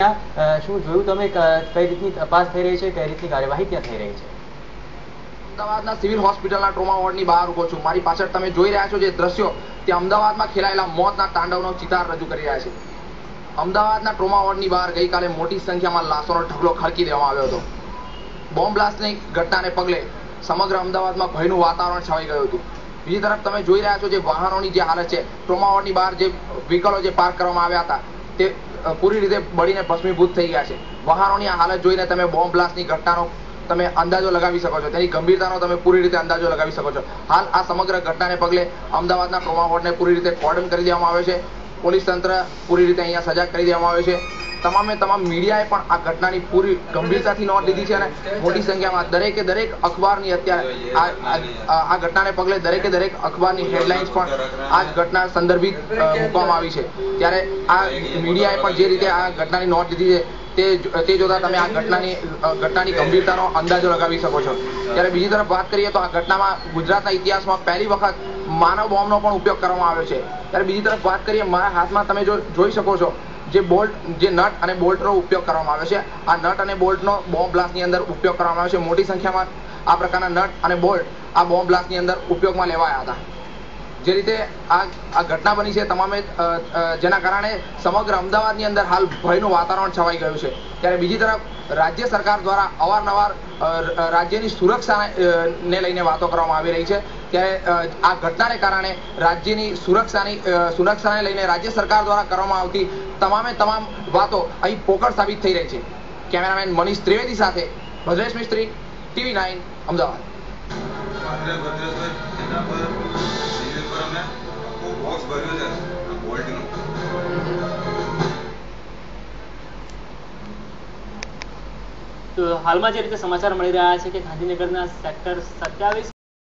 શું જોયું તમે કઈ રીતની તપાસ થઈ રહી છે, કઈ રીતની કાર્યવાહી ત્યાં થઈ રહી છે? અમદાવાદના સિવિલ હોસ્પિટલના ટ્રોમા વોર્ડની બહાર ઉભો છું. મારી પાછળ તમે જોઈ રહ્યા છો જે દ્રશ્યો તે અમદાવાદમાં ખેલાયેલા મોતના તાંડવનો ચિતાર રજૂ કરી રહ્યા છે. અમદાવાદના ટ્રોમા વોર્ડની બહાર ગઈકાલે મોટી સંખ્યામાં લાશોનો ઢગલો ખડકી દેવામાં આવ્યો હતો. બોમ્બ બ્લાસ્ટની ઘટનાને પગલે સમગ્ર અમદાવાદમાં ભયનું વાતાવરણ છવાઈ ગયું હતું. બીજી તરફ તમે જોઈ રહ્યા છો જે વાહનોની જે હાલત છે, ટ્રોમા વોર્ડની બહાર જે વ્હીકલો જે પાર્ક કરવામાં આવ્યા હતા તે પૂરી રીતે બળીને ભસ્મીભૂત થઈ ગયા છે. વાહનોની આ હાલત જોઈને તમે બોમ્બ બ્લાસ્ટની ઘટનાનો તમે અંદાજો લગાવી શકો છો, તેની ગંભીરતાનો તમે પૂરી રીતે અંદાજો લગાવી શકો છો. હાલ આ સમગ્ર ઘટનાને પગલે અમદાવાદના ટ્રોમા વોર્ડને પૂરી રીતે કોર્ડન કરી દેવામાં આવ્યો છે. પોલીસ તંત્ર પૂરી રીતે અહીંયા સજાગ કરી દેવામાં આવ્યો છે. તમામે તમામ મીડિયાએ પણ આ ઘટનાની પૂરી ગંભીરતાથી નોંધ લીધી છે અને મોટી સંખ્યામાં દરેકે દરેક અખબારની અત્યારે આ ઘટનાને પગલે દરેકે દરેક અખબારની હેડલાઇન્સ પણ આ જ ઘટના સંદર્ભિત મૂકવામાં આવી છે. ત્યારે આ મીડિયાએ પણ જે રીતે આ ઘટનાની નોંધ લીધી છે તે જોતા તમે આ ઘટનાની ગંભીરતાનો અંદાજો લગાવી શકો છો. ત્યારે બીજી તરફ વાત કરીએ તો આ ઘટનામાં ગુજરાતના ઇતિહાસમાં પહેલી વખત માનવ બોમ્બનો પણ ઉપયોગ કરવામાં આવ્યો છે. ત્યારે બીજી તરફ વાત કરીએ, મારા હાથમાં તમે જોઈ શકો છો જે નટ અને બોલ્ટનો ઉપયોગ કરવામાં આવે છે. આ નટ અને બોલ્ટનો બોમ્બ બ્લાસ્ટની અંદર ઉપયોગ કરવામાં આવે છે. મોટી સંખ્યામાં આ પ્રકારના નટ અને બોલ્ટ આ બોમ્બ બ્લાસ્ટની અંદર ઉપયોગમાં લેવાયા હતા. જે રીતે આ ઘટના બની છે તમામે જેના કારણે સમગ્ર અમદાવાદની અંદર હાલ ભયનું વાતાવરણ છવાઈ ગયું છે. ત્યારે બીજી તરફ રાજ્ય સરકાર દ્વારા અવારનવાર રાજ્યની સુરક્ષાને લઈને વાતો કરવામાં આવી રહી છે. ત્યારે આ ઘટનાને કારણે રાજ્યની સુરક્ષાને લઈને રાજ્ય સરકાર દ્વારા કરવામાં આવતી તમામે તમામ વાતો અહીં પોકળ સાબિત થઈ રહી છે. કેમેરામેન મનીષ ત્રિવેદી સાથે ભદ્રેશ મિસ્ત્રી, TV9 અમદાવાદ. તો હાલમાં જે રીતે સમાચાર મળી રહ્યા છે કે ગાંધીનગરના સેક્ટર 27